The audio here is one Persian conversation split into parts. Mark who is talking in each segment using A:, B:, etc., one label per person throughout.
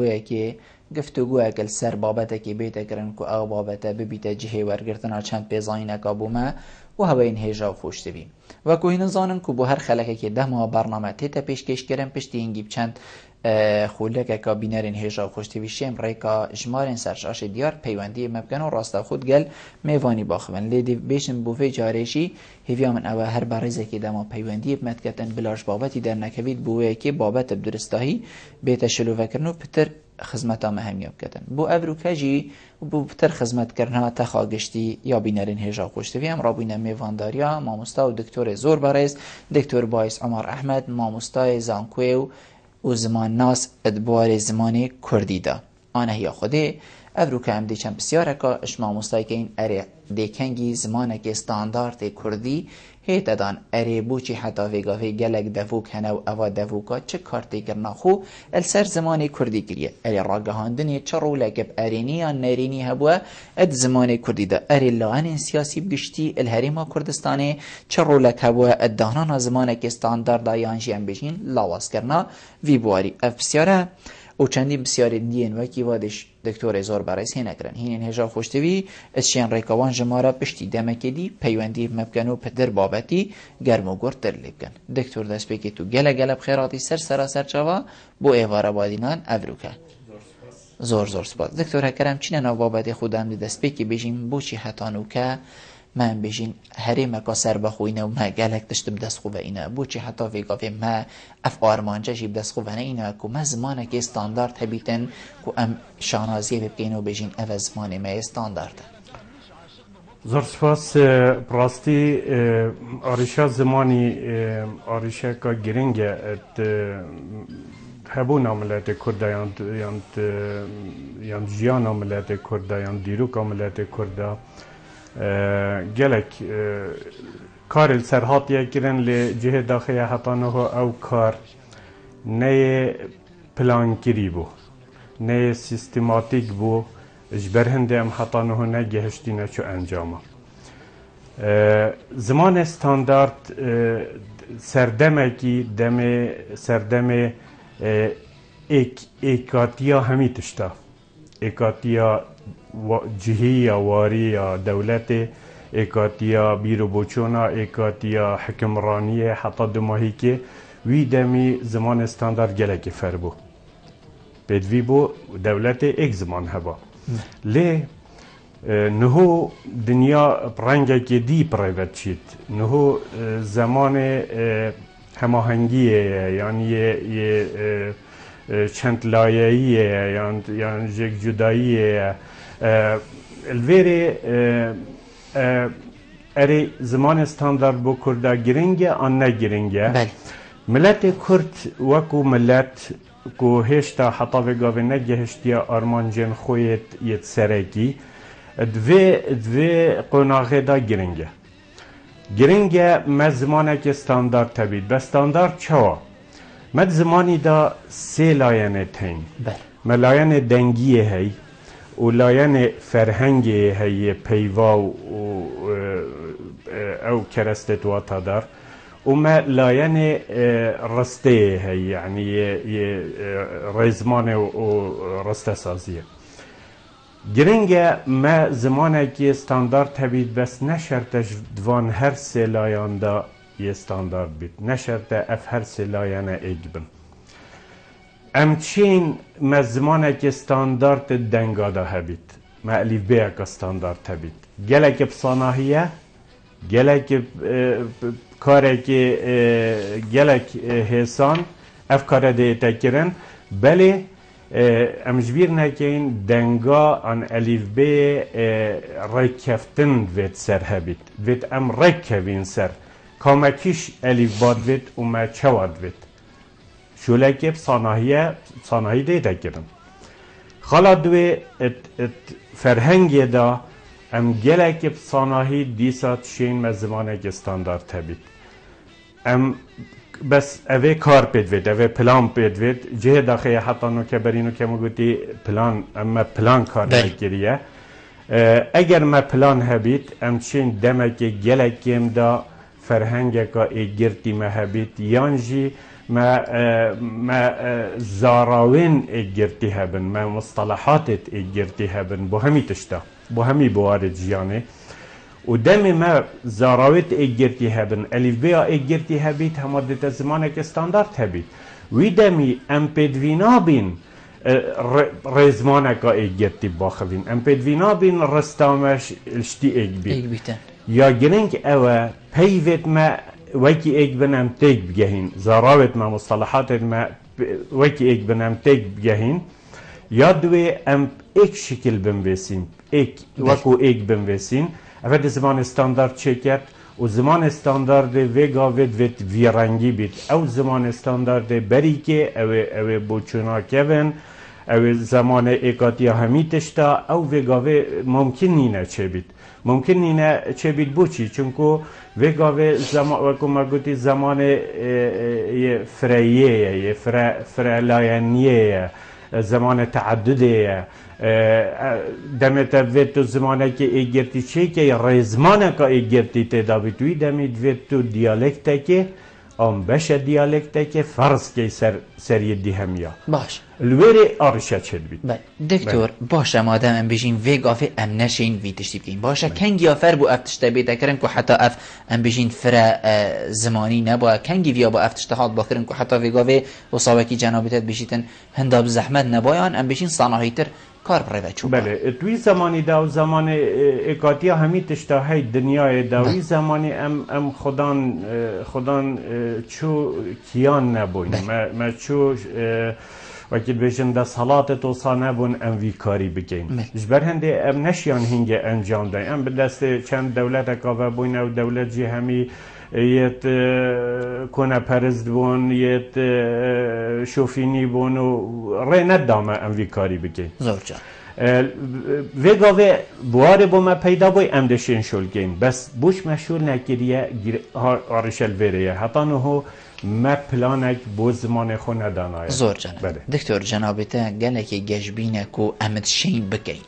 A: که گفتگو اگل سر بابته که بیت کرن که او بابته ببیت جهه ورگرتنا چند پیزاین اکابومه و هوا این هیجا خوشت بیم و که این زانن که بو هر خلقه که ده ماه برنامه تیتا پیشکش کرن پشتی اینگیب چند خولک اکا بینرین هیجا خوشت بیشیم ریکا جمارین سرشاش دیار پیوندی مبکن و راستا خود گل میوانی باخون لیدی بیشن بوفه جارشی هیویا من اوه هر بریزه که ده ماه پیوندی بمدکتن بلاش بابتی در نکوید بوه که بابت بدرستاهی بیت شلوه کرنو پتر خدمتا مهمیاب کردن بو افروکا جی بو بتر خدمت کردن تا خاگشتی یا بینرین هجا خوشتی هم رابینه میوانداریا ماموستا و دکتر زور برز دکتر باعث عمر احمد ماموستا زانکوی و زمان ناس ادبار زمانی کردی دا آنه هیا خوده افروکا هم دیچن بسیاره که اش ماموستایی که این اره دیکنگی زمانه که استاندارد کردی هیت دان اره بوچی حتی ویگاوی گلک دفوک هنو اوا دفوکا چه کارتی کرنا خو السر زمانی کردی کلیه اره راگهاندنی چه رولک ارینی یا نرینی هبوه اد زمانی کردی دا اره لاغن سیاسی بگشتی الهریما کردستانی چه رولک هبوه اد دانانا زمانه که استاندارد یانجی هم بشین لاواز کرنا وی بواری اف بسیاره او چندی بسیاری دین وکی وادش دکتر زور برایس هی نکرن هین هجا خوشتوی اشیان ریکوان جمارا پشتی دمکی دی پیوندی مبکنو پدر بابتی گرم و گرد در لیبکن دکتر دست بکی تو گله بخیراتی سر چاوا بو ایوارا بادینان افروکه زور سپاس دکتر هکرم چینه نو بابتی خودم دی دست بکی بجیم بو چی حتانو که من بجین هری مکا سر بخوینه و ما گلک دشت بدست خوبه اینه بوچی حتی ویگاوی ما اف آرمانجه جی بدست خوبه اینه که ما زمانه که استاندارد هبیتن که ام شانازیه ببگین و بجین اف زمانه ما استاندارده
B: زور سپاس براستی آریشا زمانی آریشا که گرینگه هبون عملت کرده یان جیان عملت کرده یان دیروک عملت کرده گلک کار سرهاتیه کرن لجهه داخل حتانه او کار نه پلان کری بو نه سیستماتیک بو اجبر هنده هم حتانه نه گهشتینه چو انجامه زمان استاندارد سردمه کی سردمه ایکاتیا همی تشتا ایکاتیا جهیه واری دولت ایکاتیا بیرو بوچونا ایکاتیا حکمرانیه حتی دماهی که وی دمی زمان استاندارد گلک فربو بدوی بو دولت ایک زمان هبا لی نهو دنیا رنگه که دی پرایوت شید نهو زمان هماهنگیه یعنی یه چند لایه‌ایه یعنی یک جداییه الویری اری زمان استاندارد بو کرده گرینگه آن نه گرینگه ملت کرد وکو ملت کو هشتا حتا وگاوه نگهشتی آرمانجن خویت یت سرکی دوی قناغه دا گرینگه ما زمانه که استاندارد تبید به استاندارد چوا مد زمانی دا سه لاینه تین ملاین دنگیه هی و لاین فرهنگی هی پیوا او کرستت و تدار و ما لاین رسته هی یعنی رزمان و رسته سازیه گرنگه ما زمانه که استاندارد تبید بس نشرتش دوان هر سه لایان دا یه استاندارد بید نشرته اف هر سه لایان ایگ بن امچین ما زمانه که استاندارد دنگا دا هبید ما الیف بیا که استاندارد هبید گلک بصاناهیه گلک کاره که گلک حسان اف کاره دیتا کرن بله امجبیر نکین دنگا ان الیف بی رکفتن وید سر هبید وید ام رکوین سر کامکیش الیف باد وید و ما چواد وید شولکیب صاناهی دیتا کرن خالا دوی فرهنگی دا ام گلکیب صاناهی دیسات شین مزمانه که استاندارد هبید ام بس اوه کار پیدوید اوه پلان پیدوید جه داخل حتی نو که برینو که مگوتی پلان اما پلان کار نگیریه اگر ما پلان هبید امچین دمه که گلکیم دا فرهنگ که ایگرتی ما هبید یانجی ما زاراوين اجرتي هبن ما مصطلحات اجرتي هبن بو همي تشتا بو همي بوارد جياني ودم ما زاراوت اجرتي هبن الف بیا اجرتي هبيت همادت زمانك ستاندارد هبيت ويدمي ام بدوينا بين رزمانك اجرتي باخوين ام بدوينا بين رستامش الشتي اجبيت يا جنك او بيفت ما وكي ايك بنام تيك بجهين زراوت ما مصطلحات ما وكي ايك بنام تيك بجهين يادوي ام ايك شكل بنويسين ايك وكو ايك بنويسين افد زمان استاندارد شركت و زمان استاندارد ویگا وید ویرنگی بید او زمان استاندارد بری که او بوچونا کون او زمان ایکاتی همی تشتا او ویگا ممکن نینه چه بید ممکن نینه چه بید بوچی چونکو ویگا زمان وکو ما گوتی زمان فریه فریلاینیه زمان تعدده دمت ویتو زمانه که ایگرتی چه که رزمانه که ایگرتی تدابیتوی دمید ویتو دیالکته که ام بشه دیالکته که فرض که سری دی همیا
A: باش
B: الوری آرشه چد بید
A: دکتور باشه مادم ام بجین ویگافه ام نشین وی تشتی بگین باشه کنگی آفر بو افتشته بیده کرن که حتی اف ام بجین فره زمانی نبا کنگی ویا با افتشته حال باکرن که حتی ویگافه و صاوکی جنابیتت بشیتن هنداب زحمت نبایان ام بجین صاناهیتر کار برای چوب
B: بله توی زمانی دا و زمان اکاتیا همی تشتاهی دنیای داوی زمانی ام خدان چو کیان نبوین ما چو وقتی بیشتر دا صلات تو صانبون ام وی کاری بگیم. جبر هنده ام نشیان هنگه انجام دایم. ام بدست چند دولت کاوا بوین و دولت جی همی یت کنه پرست بون یت شوفینی بون و ری ندامه ام وی کاری بگیم.
A: زور جان.
B: وگاوه بواره با ما پیدا بای ام دشین شل گیم. بس بوش مشهور نکریه آرشل وریه. حتی نه ما پلانک بو زمان خو ندانای.
A: زور جان. دکتر جنابته گله که گشبینه کو امد شین بکی.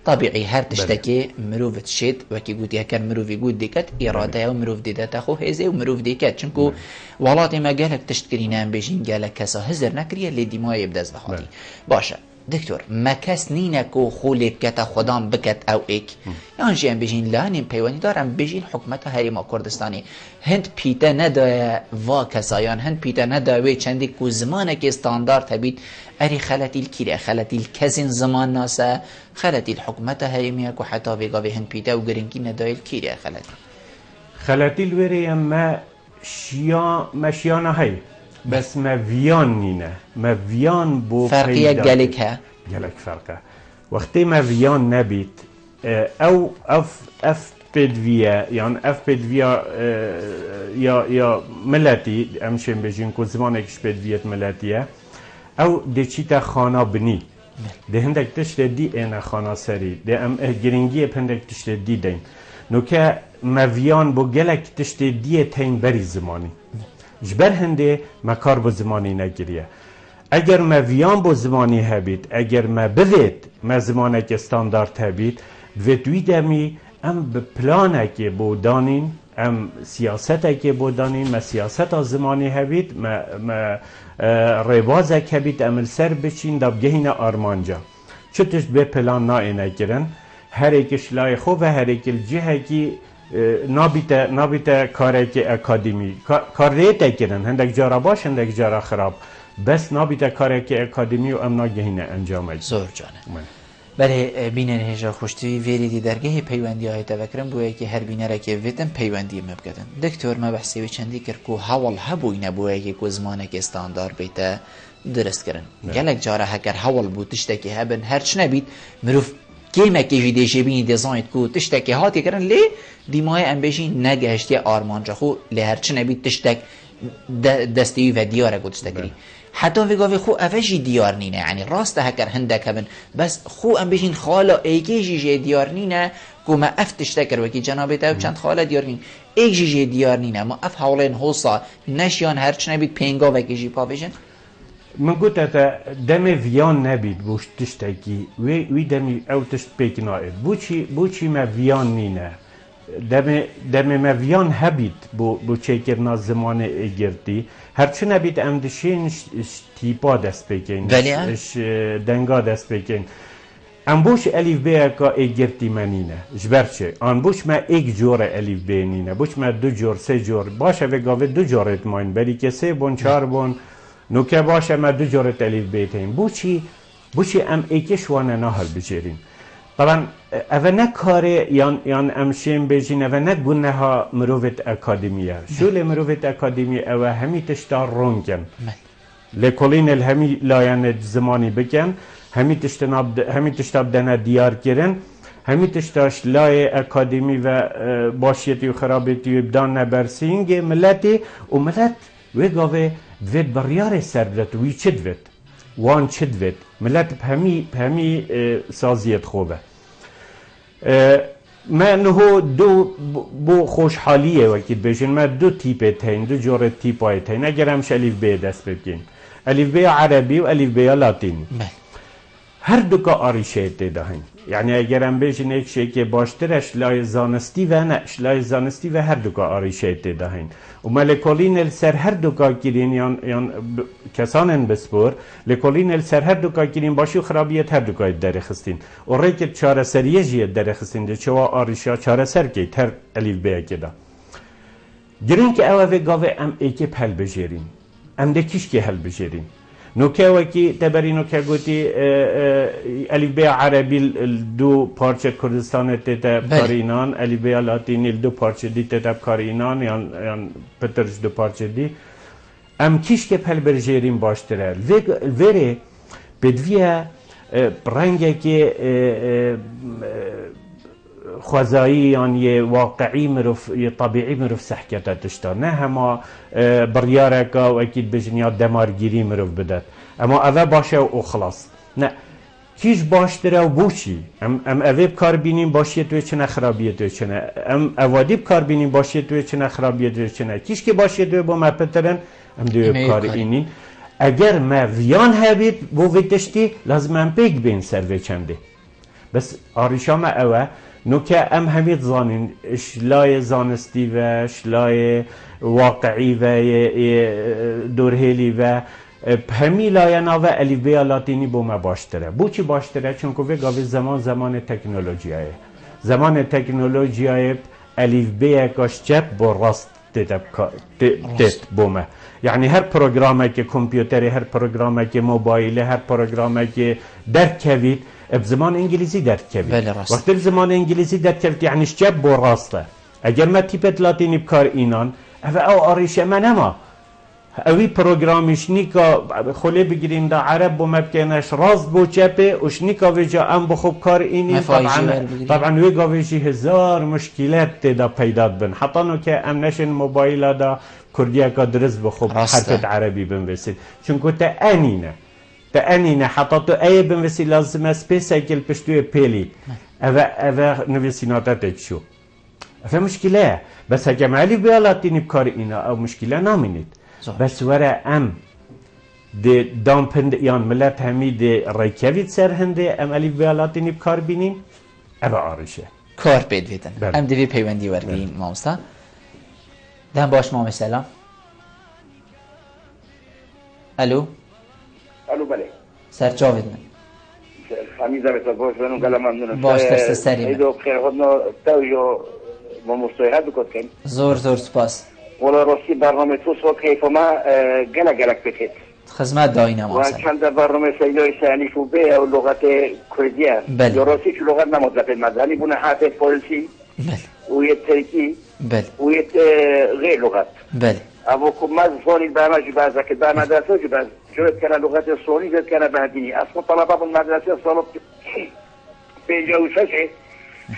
A: طبيعي هر تشتكي مروف تشيت وكي قلت يا كان مروف يقول ديكت إرادة ومروف ديدات أخو هزي ومروف ديكت شنكو والله ما قالك تشتكرينا بيجين قالك كسا هزر نكريه اللي ديما يبدأ زبخاتي باشا دكتور ما كاس نينكو خولي بكتا خدام بكت أو إيك يعني جيان بيجين لا نين بيواني دارم بيجين حكمتها هريما كردستاني هند بيتا ندايا وا كسايان هند بيتا ندايا چندي كو زمانك استاندارد هبيت أري خلتي الكيري خلتي الكزن زمان ناسا خلتي الحكمتها هريميك وحتى بيقاوي هند بيتا وقرنكي ندايا الكيري
B: خلتي الوري ما شيانا هاي بس ما فيان نينا ما فيان بو
A: فرقية قالك ها
B: قالك فرقه وقتی ما فيان نبيت او اف بدويا يعني اف بدويا يا ملتي امشن بجين كو زمانكش بدويت ملتيه او دي چيتا خانا بني ده هندك تشت دي انا خانا سري ده ام گرينگي پندك تشت دي دين نو که ما فيان بو گلك تشت دي تين بري زماني جبر هنده ما کار با زمانی نگیریه اگر ما ویان با زمانی هبید اگر ما بوید ما زمانه که استاندارد هبید دوی دمی ام به پلانه که بودانین ام سیاسته که بودانین ما سیاسته زمانی هبید ما روازه که هبید ام سر بچین دا بگهین آرمانجا چطورش به پلان ناینه گرن هر ایکش لای خوب و هر ایکل جهه که نابیت کاری که اکادمی کار ریت کردن هندک جارا باش هندک جارا خراب بس نابیت کاری که اکادمی و امنا گهینه انجام
A: زور جانه بله بینن هجا خوشتی ویری درگه پیوندی های تفکرم بوده که هر بینره که ویتن پیوندی مبکدن دکتور ما بحثی و چندی کرد که حوال هبوی نبوده که زمانه که استاندار بیته درست کردن گلک جارا هکر حوال بود تشتکی هبن هرچ نبید مروف کیمه که جی دیجی بینی دیزاین کو تشتکی هاتی کردن لی دیمای ام بشین نگهشتی آرمانجا خو لی هرچ نبید تشتک دستی و دیاره کو تشتکری حتی ویگاوی خو افشی دیار نینه یعنی راست هکر هندک هبن بس خو ام بشین خالا ایکی جی دیار نینه کو ما اف تشتکر وکی جنابه او چند خالا دیار نینه ایک جی دیار نینه ما اف حوالین حوصا نشیان هرچ نبید پینگا وکی جی پاویشن
B: من قلت هذا دم فيان نبيت بوش تشتكي وي دمي او تشت بيك نائد بوشي ما فيان نينا دم مویان هبید بو چکرنا زمان اگرتی هرچی نبید امدشین تیپا دست بکن دنگا دست بکن انبوش الیف بیا که اگرتی منینه جبرچه انبوش ما یک جور الیف بینینه بوش ما 2 جور 3 جور باشه و گاوه 2 جورت ماین بلی که 3 بون 4 بون نوکه باشه ما 2 جورت الیف بیتین بوچی ام ایکش وانه نهال بجرین طبعا اوه نه کاره یان امشیم بجین اوه نه گونه ها مروفت اکادمیه شول مروفت اکادمیه اوه همی تشتا رونگن لکولین الهمی لاین زمانی بکن همی تشتا بدنه دیار کرن همی تشتاش لای اکادمی و باشیتی و خرابیتی و بدان نبرسینگ ملتی و ملت وگاوه دوید بریار سر بدت وی چه دوید وان چه دوید ملت بهمی سازیت خوبه ما نهو بو خوشحالیه وکید بشین ما 2 تیپه تین 2 جور تیپای تین اگر همش الیف بی دست بگین الیف بی عربی و الیف بی لاتینی هر دو که آریشه دهین یعنی اگر هم بشین یک شی که باشتر اشلای زانستی و نه اشلای زانستی و هر دو که آریشه دهین و ما لکولین سر هر دو که گیرین یا کسانن بسپور لکولین سر هر دو که گیرین باشی و خرابیت هر دو که در خستین و ریکت چاره سریه جیت در خستین ده چوا آریشه چاره سر که تر الیف بیا که دا گرین که اوه گاوه ام ایکی پل بجیرین ام ده کش که حل بجیرین نوکه وکی تبری نوکه گوتی الیف بی عربی 2 پارچه کردستان تتب کارینان الیف بی لاتینی 2 پارچه دی تتب کارینان یا پترش 2 پارچه دی ام کیش که پل برجیرین باشتره وره بدویه رنگه که خوزایی یعنی واقعی مروف طبیعی مروف سحکتا تشتا نه هما بریاره که و اکید بجنیا دمارگیری مروف بدد اما اوه باشه و خلاص نه کیش باشتره و بوچی ام اوه بکار بینیم باشیه توی چنه خرابیه توی چنه ام اوادی بکار بینیم باشیه توی چنه خرابیه توی چنه کیش که باشیه توی با ما پترن ام دوی بکار اینین اگر ما ویان هبید بو ویدشتی لازم ام پیگ بین سر وی چنده بس آریشام اوه نوکه ام همید زانین اشلای زانستی و اشلای واقعی و دورهلی و همی لاینا و الیف بی لاتینی بو ما باشتره بو چی باشتره چون که گاوی زمان تکنولوژیه زمان تکنولوژیه الیف بی کاش چپ با راست تت بو ما یعنی هر پروگرامه که کامپیوتری هر پروگرامه که موبایل هر پروگرامه که درک کوید بزمان انگلیسی درک کوید وقتی بزمان انگلیسی درک کوید یعنی چپ با راسته اگر ما تیپت لاتینی بکار اینان او آریشه من اما اوی پروگرامیش نیکا خلی بگیریم دا عرب بو مبکنش راست بو چپه وش نیکا ویجا ام بخوب کار اینی طبعا وی گاویجی هزار مشکلات دا پیداد بن حتی نو که ام نشن موبایل دا کردیه که درست بخوب حرفت عربی بنویسید چون که تا انینه حتی تو ای بنویسی لازم سپیس ایکل پشتوی پیلی اوه نویسیناتا تکشو اوه مشکله بس اگه معلی بیالاتینی بکار اینا او مشکله نامینید بس وره ام ده دامپند یان ملت همی ده ریکوید سر هنده ام الیف بیالاتینی بکار بینین اوه آرشه
A: کار بید ویدن ام دوی پیوندی ورگین مامستا دم باش مامی سلام الو
C: بله
A: سر جاوید من
C: حمیزه بسا باش بنو گلم ممنونم
A: باش درست سری من
C: ایدو بخیر خودنا تاویو با مستویحت بکد کن
A: زور سپاس
C: ولا راستی برنامه تو سو کیف ما گلک بکید
A: خدمت داینم
C: و چند برنامه سیلای سعنیف و به و لغت کردیه یا راستی که لغت نمطلق مدنی بونه حرف فارسی و یه ترکی و یه غیر لغت اما که ما زفانی برنامه جبازه که در مدرسه جباز جوید کنه لغت سونی جوید کنه بهدینی اصلا طلبه بون مدرسه سالب پیجا و ششه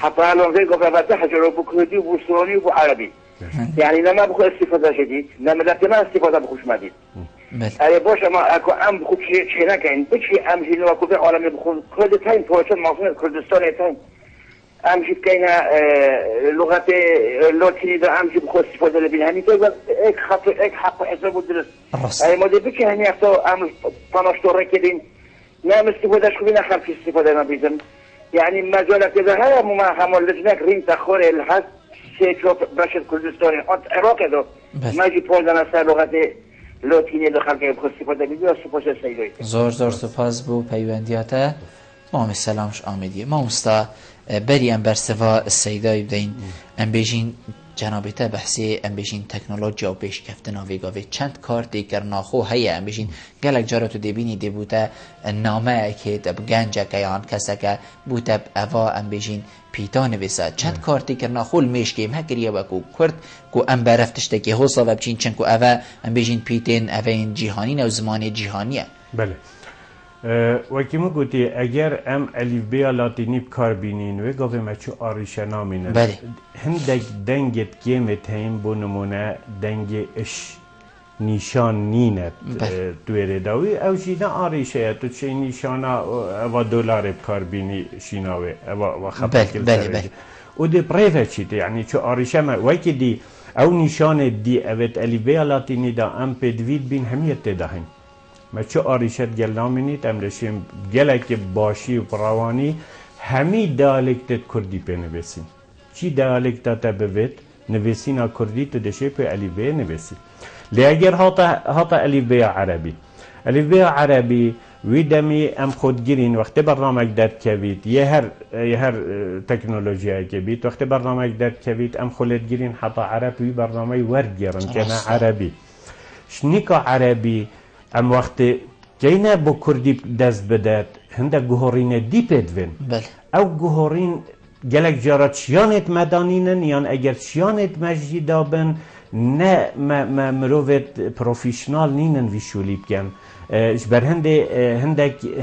C: حتی الان غیر گفت وقتی حجر بو کردی و بو سونی و بو عربی یعنی نما بخو استفاده شدید نمدت ما استفاده بخوش مدید اگه باشه ما اکو ام بخو چه نکنید بچی ام جیلو اکو به عالمی بخون کرد تایم پروچن مصنوع کردستان تایم ام جیب که لغت لاتینی دا ام جیب بخو استفاده لبین همی تو ایک خط ایک حق و حساب بود درست اگه ما دی بچی همی اختا ام پاناشتوره کدین نام استفاده شو بین خلقی استفاده نبیدن یعنی مجالت ده های ما همال لجنک رین تخور الحد سه چوب باشد کردستانی عراق دو ماجی پولدان سر لغت لاتینی دو خلقه بخستی پاده بیدو سپاس سیدایی
A: زور سپاس بو پیوندیاته ما سلامش آمدیه ما مستا بری ام برسوا سیدایی بدین ام بیجین جنابیت بحثی ام بیجین تکنولوژی و پیشکفت ناویگاوی چند کار دیگر ناخو هیا ام بیجین گلک جارتو دیبینی دی بوده نامه که دب گنجه که یان کسه که بوده اوا ام بیجین پیتان ویسا چند کار دیگر ناخو المشکیم هکریه وکو کرد کو ام برفتشته که حوصا و بچین چند کو اوا ام بیجین پیتین اوا این جیهانی و زمان جیهانیه.
B: بله وکی مو گوتی اگر ام الف بیا لاتینی بکار بینین و گاوه مچو آریشه نامینن
A: بله
B: هندک دنگت گیمت هیم بو نمونه دنگ اش نیشان نینت دویره داوی او جینا آریشه تو چه نیشانا و دولار بکار بینی شیناوه و خطا کل
A: بله
B: و دی پریفه چیده یعنی چو آریشه ما وکی دی او نیشان دی اوت الف بیا لاتینی دا ام پدوید بین همیت تدهن ما چه آریشت گل نامینید امرشیم گلک باشی و پروانی همی دیالکتت کردی پی نویسین چی دیالکتت بوید نویسینا کردی تو دشه پی الف نویسی لی اگر هاتا الف بی عربی ویدمی ام خودگیرین وقتی برنامه درد کوید یه هر تکنولوژی که بید وقتی برنامه درد کوید ام خودگیرین حتی عربی برنامه ورد گیرن کنه عربی شنیکا عربی ام وقتی جینا با کردی دست بدد هنده گوهرین دی پدوین او گوهرین گلک جارا چیانت مدانینن یان اگر چیانت مجیدا بن نه مروفت پروفیشنال نینن ویشولی بگن جبر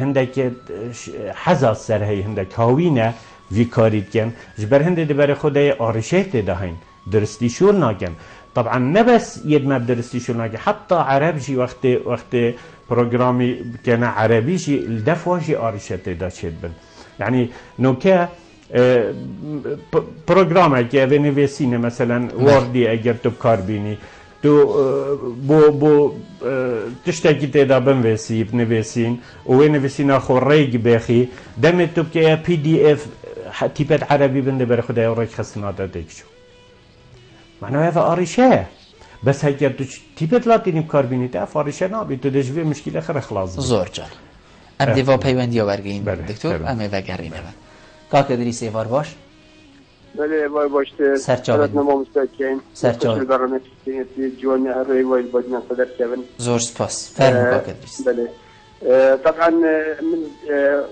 B: هندک حزاز سر هی هندک هاوینه وی کارید کن جبر هنده دی برای خودای آرشه تدهین درستی شور ناکن طبعا نبس يد ما بدرستي شو ناقي حتى عربي وقت برنامجي كان عربي شي الدفواجي آرشته دا شد بن يعني نوكا برنامج که بنویسینه مثلا وردی اگر تو کار بینی تو بو تشتكي تدا بنویسی بنویسین و بنویسین آخو ریگ بخی دم تو که PDF تیپت عربی بنده بر خدای ریگ خسناده دیگشو معناه هذا آريشة بس هيك تو تيبت لاتيني بكار بينيت اف آريشة نابي تو دجوي مشكلة خير خلاص
A: زور جان ام ديفا پیوندی آورگین دکتر ام وگرینه من کاک ادریسی وار باش
D: بله وای باشته
A: سرچاوید
D: مستقیم
A: سرچاوید
D: برنامه تکنیکی جوانی هر وای بودن صدر کردن
A: زور سپاس فرم کاک ادریس
D: بله طبعا من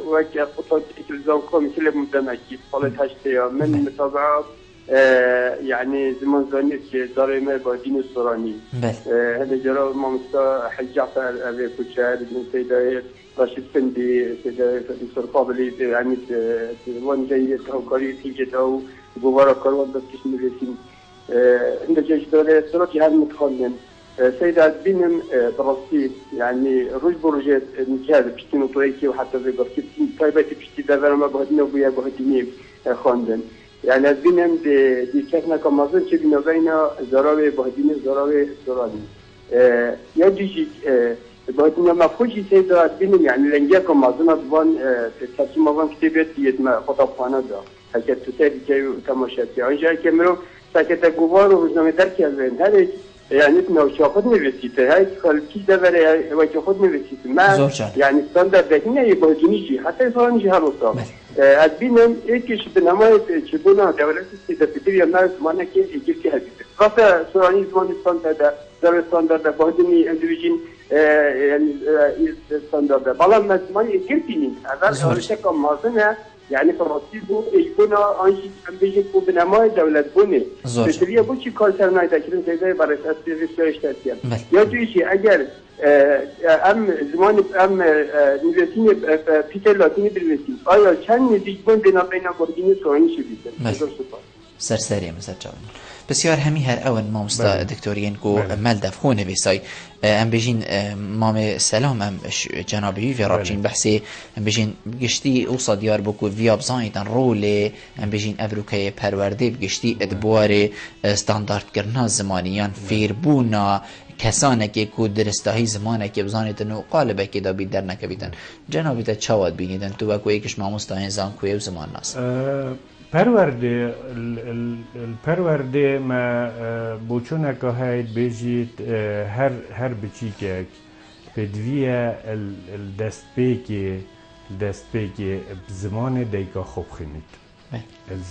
D: وجه خطوط التلفزيون كوميسيل مدمجي طالت هشتيا من متابعة يعني زمان زانيت که داره ما با دین سورانی هذا جرا ما مستا حجعت أبي كوشار من سيداير راشد فندي سيداير دكتور قابلي يعني وان جاي توكاري تيجي تو بوارا كاروان بس كش نرسين عند جيش داره سراتي هذا متخلن سيدات بينهم براسي يعني روج برجات نكاد بشتين وطريقي وحتى في بركي طيبتي بشتي دافر ما بهدنا ويا بهدني خاندن يعني از بینم دی کسنا کامازن چه بینم بینا زراوی بهدین زراوی زرانی یا دیجی بهدین ما خوشی سید از بینم یعنی لنگیا کامازن دوان تصمیم آوان کتابت دیت ما خطابخانه دا حکت تو سری که تماشاتی آنجا که مرو ساکت گوار و روزنامه در کردن هر يعني نوشا خود نوشته هاي خالتي دبره وجه خود نوشته ما يعني ستاندرد دهنه يبغونيجي حتى يصيروني هالوصا أدبينهم إيش بنامه تجيبونه دولة استدبتي يا ناس ما نكين يجيك هذي خاصة سوراني زمان ستاندرد دولة ستاندرد بهدني اندويجين يعني ستاندرد بالله ما زمان يجيبيني هذا أول شيء كم مازنه يعني فرنسي بو يكون أنشي بيجي بو بنامه دولة بونه بسرية بو شيء كل سنة يذكرون زي برای استفاده اشتراکیه یا تویشی اگر ام زمان ام نویسین پیتر لاتینی بنویسیم آیا چند نزدیکتر بین گردینی سوانی شدید
A: سرسری مسجل بسیار همی هر اول مامستا دکتورین کو ملدف خونه بیسای ام بجین مام سلام ام جنابی و رابجین بحثی ام بجین گشتی اوصا دیار بکو ویاب زایدن رول ام بجین افروکای پرورده بگشتی ادبوار استاندارد کرنا زمانیان فیربونا کسانه که کو درستاهی زمانه که بزانیدن و قالبه که دا بید در نکبیدن جنابی تا چاواد بینیدن تو وکو ایکش مامستا انزان کوی و زمان ناس
B: الپرورده ما بوچونه که هاید بجید هر بچیکک بدویه دست پیکی زمان دیگه خوب خینید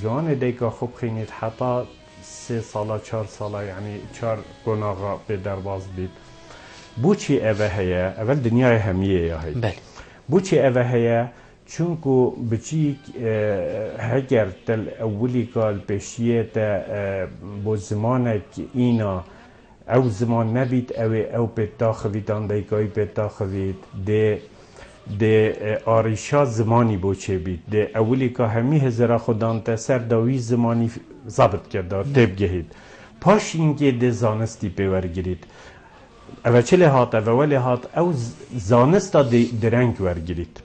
B: زمان دیگه خوب خینید حتی 3 ساله 4 ساله یعنی 4 گناغا به درباز بید بوچی اوه هیا اول دنیای همیه یا هید بوچی اوه هیا چونکو بچیک هگر تل اولی کال پیشیت با زمانک اینا او زمان نبید او پیتا خویدان دیگای پیتا خوید ده آریشا زمانی بوچه بید ده اولی که همی هزرا خودان تا سر داوی زمانی ضبط کرده تیب گهید پاش اینکه ده زانستی پیورگیرید او چله هات اولی هات او زانستا درنگ ورگیرید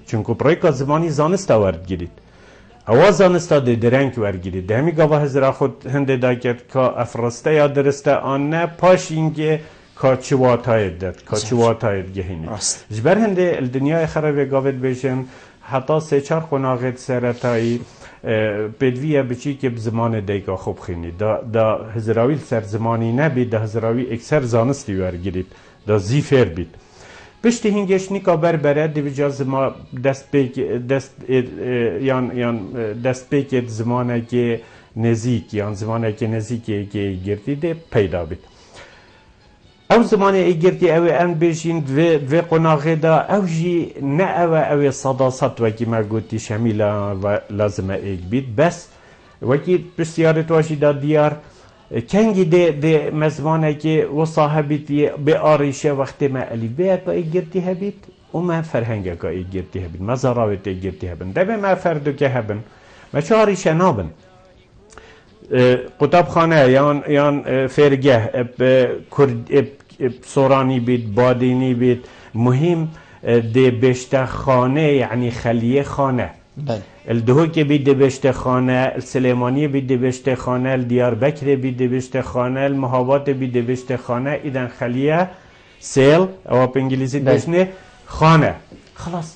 B: چونکو پرایکا زمانی زانستا ورگیرید او زانستا درنگ ورگیرید ده همی گواه هزرا خود هنده دا کرد که افرسته یا درسته آن نه پاش اینکه کاچوات هاید داد کاچوات هاید گهینی جبر هنده الدنیای خرابه گاوید بیشن حتی 3-4 قناغت سرطایی بدویه بچی که بزمان دیگه خوب خینی دا هزراوی سر زمانی نبید دا هزراوی اکثر زانستی ورگیرید دا زیفر بید پشت هنگش نیکا بره دیویجا زمان دست پیک زمانه که نزیک زمانه که نزیکی که گردیده پیدا بید او زمانه ایگرتی اوی ان بیشین و قناغه دا او جی نه اوی صداست وکی ما گوتی شمیلا و لازمه ایگ بید بس وکی بسیارت واشی دا دیار کنگی ده مزمانه که و صاحبیتی به آریشه وقتی ما علی بیه که ایگرتی هبید و ما فرهنگه که ایگرتی هبید ما زراوت ایگرتی هبن ده به ما فردو که هبن ما چه آریشه نابن قطب خانه یان فرگه سورانی بید بادینی بید مهم ده بشت خانه یعنی خلیه خانه الدهو که بید ده بشت خانه السلیمانی بید ده بشت خانه الدیار بکر بید ده بشت خانه المهابات بید ده بشت خانه ایدن خلیه سیل او په انگلیسی دشنه خانه خلاص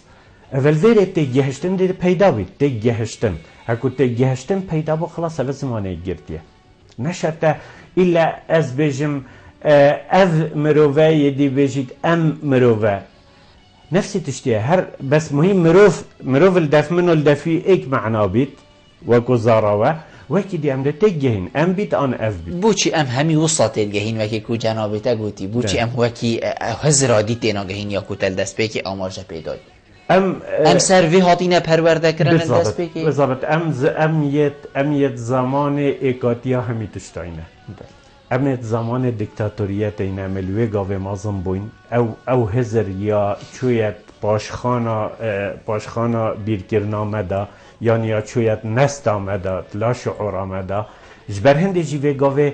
B: اول ویره ته گهشتن ده پیدا بید ته گهشتن اكو تجهشتن پیدا بو خلاص لزمانه گرتیه نشرته الا از بجم از مروفه يدي بيجيت مروفه نفسي تشتيه هر بس مهم مروف الدف منه الدفي ايك معنا بيت وكو زاراوه وكي دي ام تجهين بيت ان اف بيت
A: بوچي ام همي وسط الجهين وكي كو جنابته گوتي بوچي ام وكي هزرادي تينا گهين يا كوتل دست بيكي امارجه پیدا ام سروي هاتينه پرورده کردن دست بيكي
B: بالضبط ام يت زمان ايكاتيا همي تشتاينه امت زمان دیکتاتوریت این عملوی گاوه مازم بوین او هزر یا چویت پاشخانا بیرکرن آمده یا چویت نست آمده لا شعور آمده جبر هنده جیوه گاوه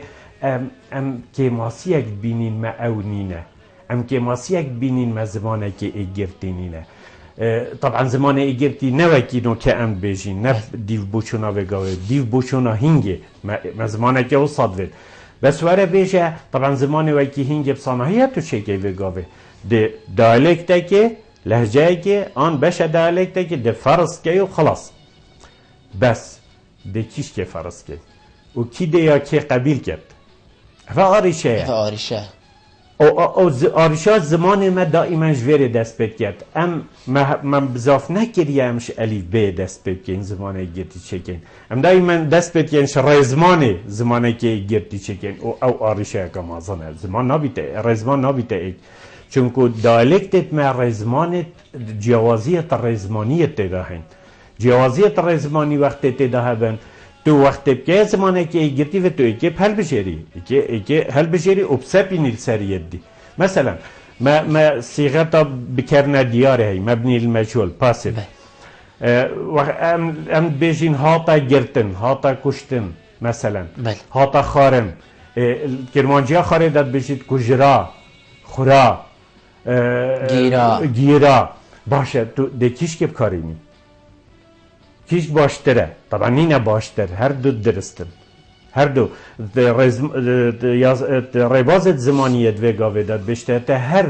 B: ام که ماسی یک بینین ما او نینه ام که ماسی یک بینین ما زمانه که ایگرتی نینه طبعا زمان ایگرتی نوکی نو که ام بیجین نف دیو بوچونا بگاوه دیو بوچونا هنگه ما زمانه که او صدوه بس واره بیشه طبعا زمانی وکی هنگه بصانهیه تو چه وگاوه ده دایلکته که لهجه که آن بشه دایلکته که ده فرض که و خلاص بس ده کیش که فرض که و کی ده یا که قبیل کرد و آریشه او آریشه زمان ما دائما جویر دست بید کرد من بزاف نکریمش الف ب دست بید که این زمانه گرتی چکن دائما دست بید که رزمانه زمانه که گرتی چکن او آریشه که مازنه زمان نبیته رزمان نبیته ایک چونکو دایلکتت ما رزمانت جوازیت رزمانیت تداهن جوازیت رزمانی وقت تداهن تو وقت که زمانه که گرتی و تو که حل بشری که حل بشری وبسبين السريد دي مثلا ما صيغتها بكرنا دياره هي مبني المجهول باسيف ام بيجين هاتا گرتن هاتا كشتن مثلا هاتا خارم کرمانجیا خاردت بشید کجرا خورا گیرا باشه تو دکیش که بکارینی کیش باشتره طبعا نینه باشتر هر دو درستن هر دو ربازت زمانیت وگاوه داد بشته هر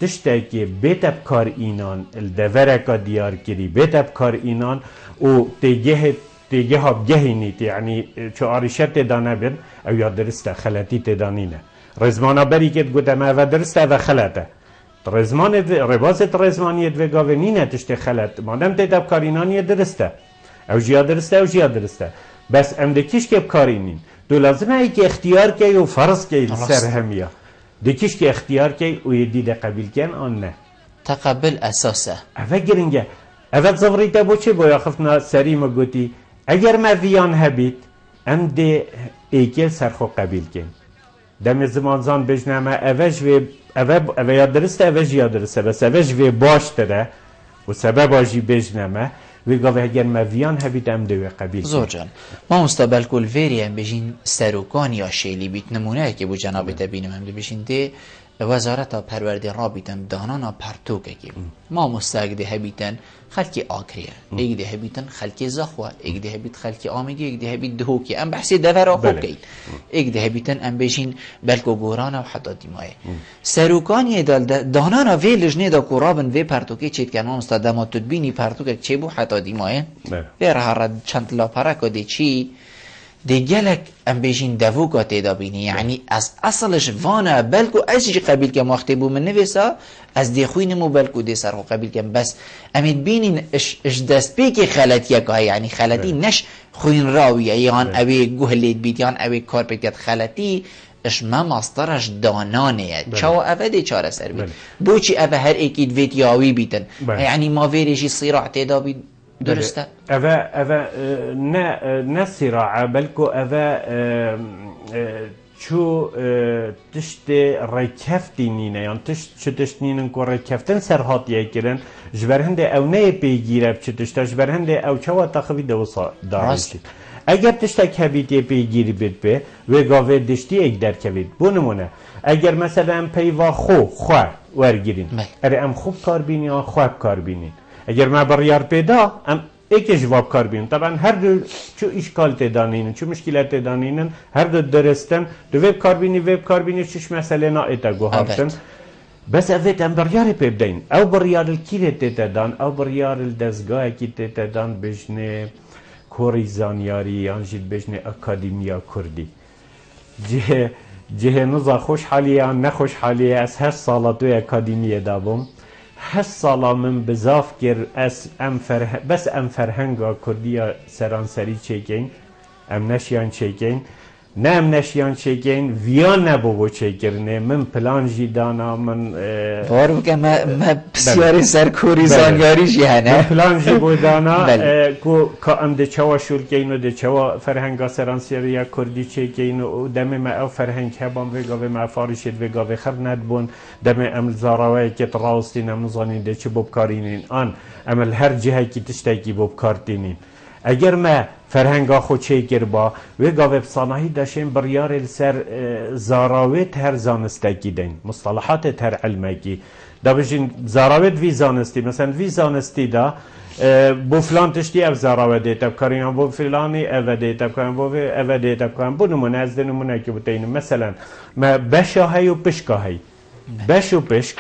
B: تشته که بیتب کار اینان الدوره که دیار کری بیتب کار اینان و تیگه تيجي هاب جهينيت يعني شو عريشات تدانا بين أو يا درسته خلاتي تدانينه رزمانا بريكت قد ما درسته هذا خلاته رزمان رباطة رزمانية وقاونينه تشتي خلات ما دام تدب كارينانية درسته أو جيا درسته بس ام دکیش که بکارینین دو لازمه ای که اختیار کی و فرض کی سر همیا دکیش که اختیار کی و یدید قبیل کن آن نه
A: تقبل اساسه
B: اوه گرنگه اوه زوریتا بو چه بایا خفتنا سری ما گوتی اگر ما ویان هبید ام ده ایکل سرخو قبیل کن دم زمان زان بجنمه اوه یا درسته اوه جیا درسته بس اوه جوی باش تره و سبب آجی بجنمه ویگاه اگر مویان هبید ام دوی قبیل
A: زور جان ما مستقبل کل ویری هم بجین سروکان یا شیلی بیت نمونه که بو جنابی تبینیم هم بجین ده وزارت پرورده رابطن دانانا پرتوکه که ما مستقده هبیتن خلکی آکریه ایک ده هبیتن خلکی زخوه ایک ده هبیت خلکی آمیدی ایک ده هبیت دهوکی ام بحثی دور آخو کهید ایک ده هبیتن ام بجین بلکو گورانا و حتی دیمایه سروکانی دانانا وی لجنه دا کرابن وی پرتوکه چید که ما مستقده ما تدبینی پرتوکه چه بو حتی دیمایه وی رها چند لا پرکا ده چی دیگلک ام بیشین دووکا تیدا بینی یعنی از اصلش وانه بلکو ازی قبیل که ماخته بو من نویسا از دی خوینمو بلکو دی سرخو قبیل که بس امید بینین اش دست بیکی خلطیه که یعنی خلطی نش خوین راویه یان اوی گوهلید بیت یان اوی کار بیت خلطی اش ما ماسترش دانانه چاو اوه دی چاره سر بید بوچی اوه هر ایکید ویت یاوی بیتن یعنی ما ویریشی صیراع تیدا بید درسته؟
B: اوه نه صراع بلکو اوه چو تشت رکفتی نینه یان چو تشت نینن که رکفتن سرحاتیه کرن جبرهنده او نه پیگیره چو تشتا جبرهنده او چوا تخوی دوسا دارشید اگر تشتک هبیتی پیگیری بید به وگاوه دشتی ایک در کوید بونمونه اگر مثلا پیوا خواه ورگیرین اره ام خوب کار بینی یا خواب کار بینین اگر ما بریار پیدا ام ایک جواب کار بین طبعا هر دو چو اشکال تدانین چو مشکلات تدانین هر دو درستن دو ویب کار بینی چش مسئله نا ایتا گوهارتن بس اوید ام بریار پیبدین او بریار الکیره تدان او بریار الدزگاه کی تدان بجنه کوری زانیاری یانجید بجنه اکادیمیا کردی جه نزا خوش حالیه نخوش حالیه از هر سالاتوی اکادیمیه دابم 8 سالا من بزاف گر بس ام فرهنگا کردیا سرانسری چیکین ام نشیان چیکین نه ام نشیان چیکین ویان نبو چیکرنه من پلان جی دانا من
A: بار بگم ما بسیاری سرکوری زانیاریش یعنی
B: من پلان جی بو دانا که ام ده چوا شولکین و ده چوا فرهنگا سرانسری کردی چیکین و دم ما او فرهنگ هبام وگاوه ما فارشید وگاوه خر ندبون دم ام زاراوه که تراستین ام نزانین ده چه ببکارینین آن ام هر جهه که تشتاکی ببکارتینین اگر ما فرهنگا خود چه با وگاوه بصاناهی داشتیم بریار سر زاراوت هر زانستگی دین مصطلحات هر علمگی دا بجین زاراوت وی زانستی مثلا وی زانستی دا بو فلان تشتی او زاراوت دیتا بکارین بو فلانی او دیتا بکارین بو او دیتا بکارین بو نمونه از نمونه که بتین مثلا ما بشا هی و پشکا هی بش و پشک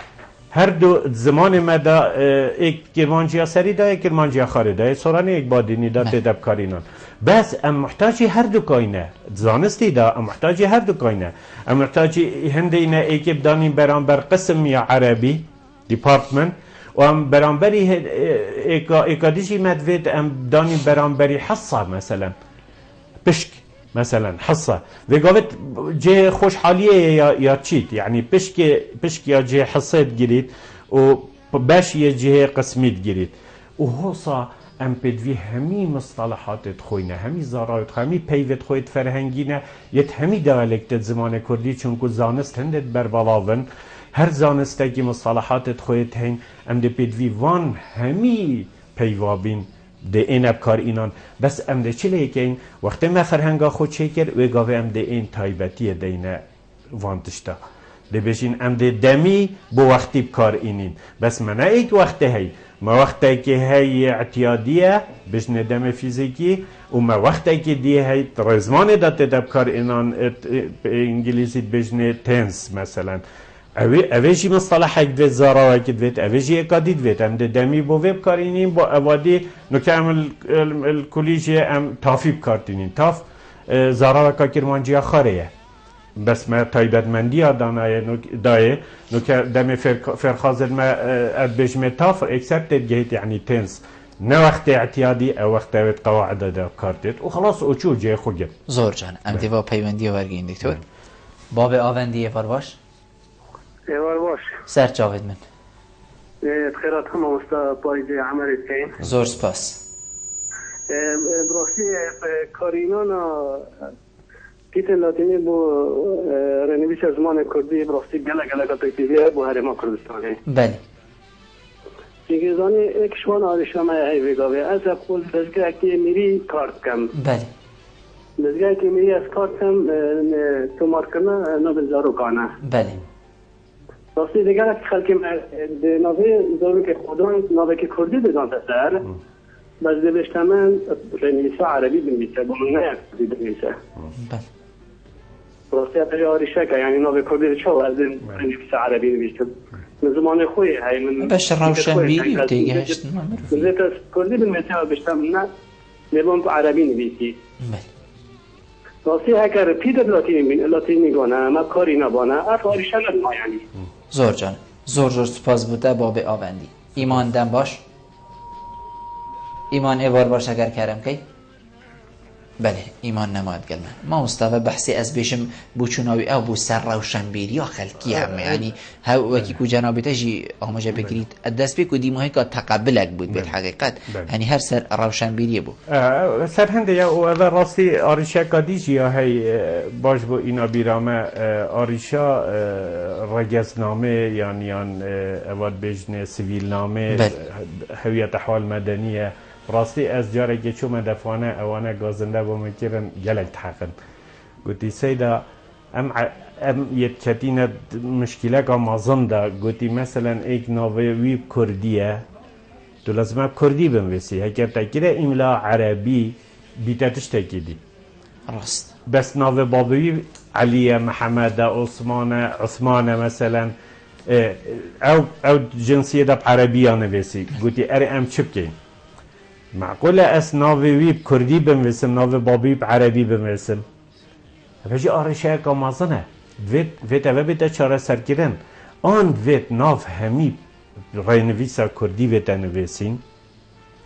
B: هر دو زمان مدا ایک کرمانجی سری دا یک کرمانجی خاری دا سورانی یک بادینی دا تدب کارینان بس ام محتاجی هر دو کاینه زانستی دا ام محتاجی هر دو کاینه ام محتاجی هنده اینه ایک بدانیم برانبر قسم یا عربی دیپارتمنت و ام برانبری ایکادیشی مدوید ام دانیم برانبری حصه مثلا پشک مثلا حصه وقالت جه خوشحالیه یا چیت يعني بشك یا جه حصه گیرید و باش یه جه قسمیت گیرید و هوصا ام بدوی همی مصطلحات خوینه همی زارایت همی پیوت خویت فرهنگینه یت همی دیالکت زمان کردی چون که زانست هندت بربلاون هر زانسته مصطلحات خویت هین ام ده بدوی وان همی پیوابین ده این ابکار اینان بس ام ده چلی که این وقتی ما فرهنگا خود چه کرد و گاوه ام ده این تایبتیه ده اینه وانتشتا ده بشین ام ده دمی بو وقتی بکار اینین بس منه ایک وقتی هی ما وقتی که هی اعتیادیه بشنه دم فیزیکی و ما وقتی که دیه هی رزمان داته ده بکار اینان انگلیسی بشنه تنس مثلا اویجی مصطلح اک دوید زارا اک دوید اویجی اکادی دوید ام دمی بو ویب کارینیم با اوادی نکه ام الکلیجی ام تافی بکارتینیم تاف زارا اکا کرمانجی خاریه بس ما تایبەتمەندی دایه نکه دم فرخازل ما ادبیجم تاف اکسپتد گهیت یعنی تنس نه وقت اعتیادی او وقت اوید قواعد دا کارتید و خلاص اوچو جه خوگه
A: زور جان ام دیوا پیوندی ورگین دکتر باب آوندی ایوار باش
D: ایوار باش
A: سر جاوید من
D: خیرات همه مستا پایده عمل تین
A: زور سپاس
D: براستی کارینانا پیت لاتینی بو رنویش زمان کردی براستی گله کتایتیویه بو هرما کردستانی
A: بله
D: دیگه زانی ایک شوان آرشامه هیویگاوه از اقول دزگاه که میری کارت کم
A: بله
D: دزگاه که میری از کارت کم تو مارکنه نو بزارو کانه
A: بله
D: راستی دیگر که خلقی نوه زارو که خودان نوه که کردی بدان تسر بس دبشتمن رنویسه عربی بنویسه با من نه کردی بنویسه
A: بله
D: راستی اتا آریشه که یعنی نوه کردی چه از رنویسه عربی نویسه زمان خوی های من
A: باش روشن بیری و دیگه هشت
D: من از کردی بنویسه و بشتم نه نبام تو عربی نویسی
A: بله
D: راستی اگر پیدت لاتینی گانه ما کاری نبانه اف آریشه نما یعنی
A: زور جان زور سپاس بوده باب آوندی ایمان دم باش ایمان ایوار باش اگر کرم کی بله ایمان نماید گلمه ما مستوى بحثی از بیشم بوچوناوی او بو سر روشن بیری یا خلقی هم یعنی ها وکی کو جنابی تجی آماجه بگیرید دست بی کو دیماهی که تقبلک بود به حقیقت یعنی هر سر روشن بیری بو
B: سر هنده یا او اول راستی آریشا کادیجی یا هی باش بو اینا بیرامه آریشا رگزنامه یعنی اواد بجن سویل نامه هویت احوال مدنیه راستی از جاره که چوم دفعانه اوانه گازنده با مکرن گلک تحقن گوتی سیدا ام یتکتین مشکله که مازن دا گوتی مثلا ایک ناوه ویب کردیه تو لازمه کردی بنویسی اگر تکیره املا عربی بیتتش تکیدی
A: راست
B: بس ناوه بابوی علیه محمد عثمان مثلا او جنسیه دا عربی نویسی گوتی اری ام چه بکین معقوله اس ناوی ویب کردی بنویسم ناوی بابی عربی بنویسم بجی آرشه که مازنه ویت اوه بیده چاره سرگیرن آن ویت ناو همی رای نویسا کردی ویت نویسین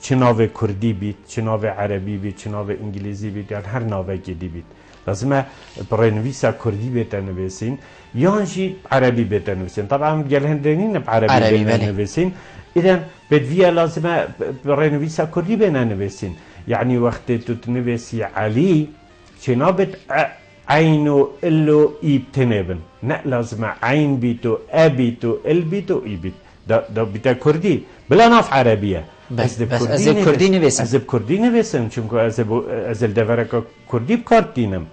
B: چه ناو کردی بید چه ناو عربی بید چه ناو انگلیزی بید یا هر ناو گیدی بید لازمه رای نویسا کردی ویت نویسین یانجی عربی ویت نویسین طبعا گل هندنین عربی ویت نویسین إذن بدفيا لازم برنويسا كردي بينا نويسين يعني وقت تنويسي علي شنابت عينو إلو إبتنبن نا لازم عين بيتو أبيتو البيتو إبيت ده بيتا كردي بلا ناف عربية
A: بس أزب كردي نويسن
B: أزب كردي نويسن چونكو أزل دفرك كردي بكارتينم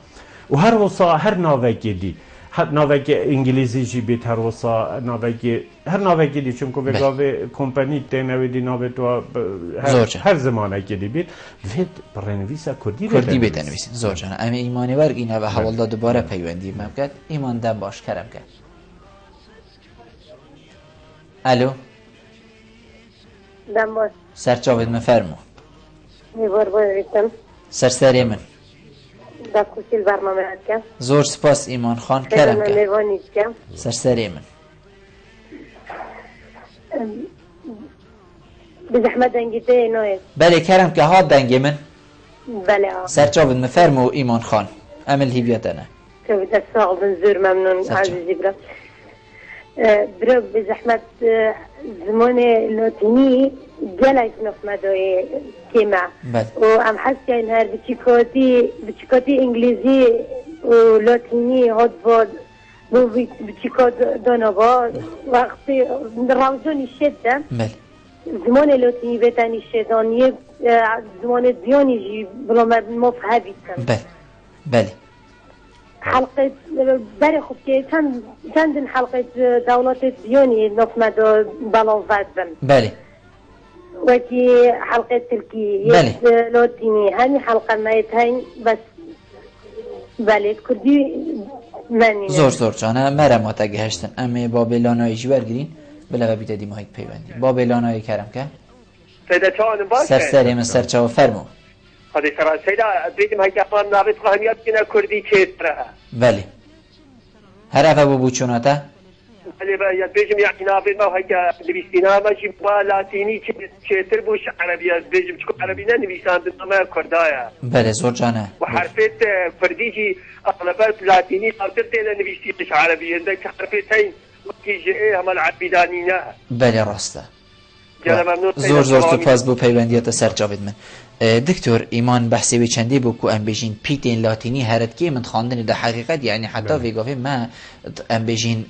B: وهر وصا هر ناوكي دي ناوکی انگلیسی جی بیت هر وسا ناوکی هر ناوکی دی چون که بگاوه کمپانی تنوی دی ناوی تو هر زمانه که دی بیت وید برنویسا کردی
A: بیت نویسین زور جان اما ایمانی ورگ اینه و حوالا دوباره پیوندی ممکن ایمان دم باش کرم کرد الو
E: دم باش
A: سر جاوید مفرمو
E: میبار بایدم
A: سرسری من
E: دکوشیل برنامه هست کم
A: زور سپاس ایمان خان کرم کرد
E: میوانید کم
A: سرسری من
E: به زحمت دنگیده اینوید
A: بله کرم که ها دنگی من
E: بله
A: سر جاوید مفرمو ایمان خان عمل هیویتنه
E: جاوید ساق بن زور ممنون عزیزی برا برو به زحمت زمان لاتینی جلک نفمدوی کیما و ام حسی این هر بچیکاتی انگلیزی و لاتینی هاد بود بچیکات دانوار وقتی روزانی شده زمان لاتینی بتنی شدانی زمان دیانی جی بلا مفهبی کن
A: بله
E: حلقه برای خوب که چند حلقه دولت دیانی نفمدو بلاوت بن
A: بله
E: وكي حلقة تركية لوتيني هاني حلقة ما يتهين بس بالي كردي
A: زور جانه مرا تگهشتن اما با بلانای جوار گرین بلا بیت دی ماهی پیوندی با بلانای کرم که سرسری من سرچاو فرمو
F: هذه ترى سيدا بيتم هيك أفضل نابت قهنيات كنا كردي كترها
A: بله هر أفا بوچوناتا
F: بله بله بيجم يعني نابت ما هيك نبيستنا ما جيب لاتيني كتر بوش عربي بيجم تكون عربينا نبيستان ما كردايا
A: بله زور جانه
F: وحرفت فرديجي أغلبات لاتيني أرتبتنا نبيستيش عربي عندك حرفتين وكيجي إيه هم العبيدانينا
A: بله راسته زور تو پاس بو پیوندیات سر جاوید من دکتور ایمان بحثی به چندی بو کو ام بجین پیتین لاتینی هرت کی من خواندن ده حقیقت یعنی حتی ویگاوی ما ام بجین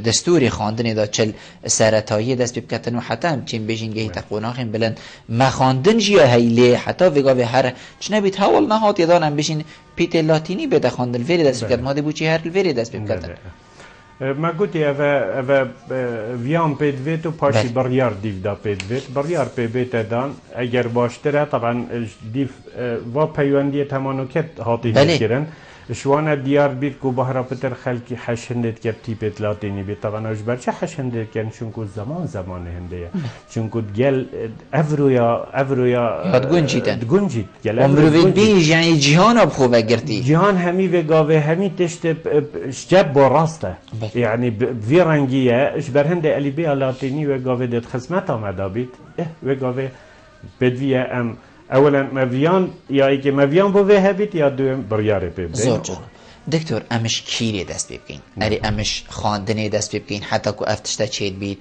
A: دستوری خواندن ده چل سرتایی دست بکتن و حتی هم چین بجین گهی تقوناخیم بلن ما خواندن جیا هیلی حتی ویگاوی هر چنه بیت حوال نهات یدان ام بجین پیتین لاتینی بده خواندن ویری دست بکتن ماده بو چی هر ویری دست بکتن
B: ما قلت أبا فيان بيدفيت وباشي بريار ديف دا بيدفيت بريار بيدفيت دان أجر باشترها طبعا ديف وبيواندية تمانو كت هاتي هكيرن شوانا ديار بيت كو بهرا بتر خلقي حشندت كب تيبت لاتيني بيت طبعا أجبر چه حشندت كن شنكو زمان هنده شنكو تجل أفرويا تقنجيت
A: ومروفيت بيج يعني جهان أبخو بقرتي
B: جهان همي وقاوه همي تشت شجب براسته يعني بفيرانجية اجبر هنده اللي بيها لاتيني وقاوه دت خسمتا مدا بيت وقاوه بدوية ام اولا مفيان یا ای که مفیان بوده هبید یا دوم بریاره ببین
A: زور جان دکتر امش کیری دست ببین اری امش خواندنی دست ببین حتی که افتشته چید بید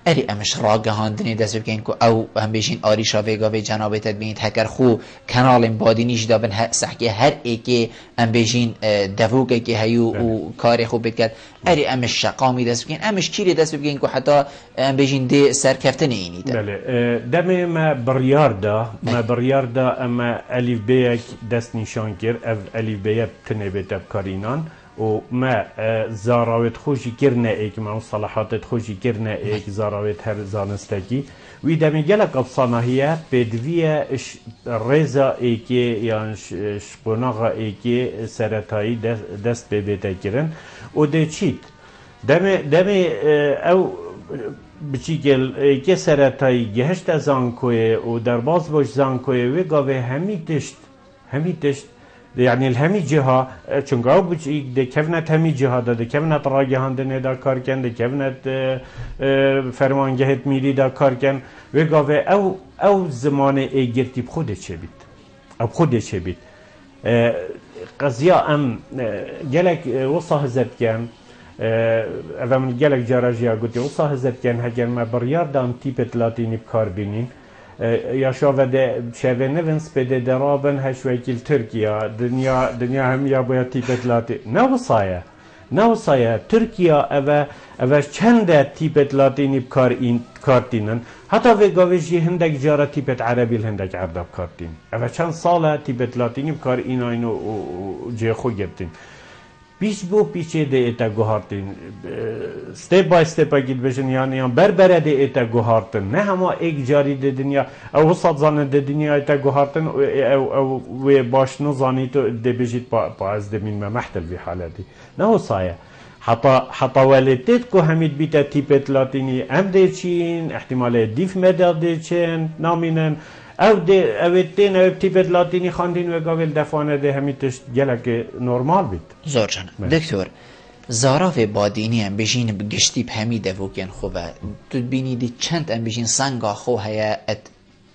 A: اری امش راگهاندنی دست ببین که او هم بیشین آریشا ویگا و جنابه تدبینید هکر خو کنال بادینیش دابن سحکی هر ای که هم بیشین دووگه که هیو و کاری خوب بید اری امش شقامی دست ببین امش کیری دست ببین که حتی هم بیشین دی سرکفتن اینی ده
B: بله دم ما بریار دا اما الیف بیک دست نشان کرد الیف بیک تنه بیتب کارینان و ما زاراوت خوشی کرنه ایک ما صلاحات خوشی کرنه ایک زاراوت هر زانستگی وی دمی گلک افسانهیه بدویه رزا ایکی یا شقناغا ایکی سرطایی دست ببیده کرن و ده چید دمی او بچی گل ایکی سرطایی گهشت زانکوی و در باز باش زانکوی وی گاوه همی تشت يعني الهمي جهة چونگاو بچ ده كفنت همي جهة ده كفنت راگهاندنه دا کار کن ده كفنت فرمانگهت میری دا کار کن و گاوه او زمان ایگرتی بخوده چه بید قضیه ام گلک وصا هزت کن اوه من گلک جاراجیا گوتی وصا هزت کن هگر ما بریار دام تیپت لاتینی بکار بینین یا شاوده شاوه نوینس بده درابن هشویکیل ترکیا دنیا هم یا باید تیپت لاتی نوصایه ترکیا اوه چند تیپت لاتینی بکارتینن حتی وگاوش یه هندک جارا تیپت عربی هندک عرب بکارتین اوه چند ساله تیپت لاتینی بکار این و جه خو گرتین پیش پیچه ده ایتا گوهارتین ستیپ بای ستیپ اگید بشن یعنی بربره ده ایتا گوهارتن نه همه ایک جاری ده دنیا او وسط زانه ده دنیا ایتا گوهارتن او باش نزانی تو ده بجید با از ده من محتل بی حالتی نه وصایه حتی والدت که همید بیتا تیپت لاتینی ام ده چین احتمال دیف مدر ده چین نامینن او تیپت لاتینی خواندین و گاول دفانه ده همیتش گلک نورمال بید
A: زور جانم دکتر زاراف بادینی هم بجین بگشتی بهمیده وکن خوبه تو بینیدی چند هم بجین سنگا خو هیا ات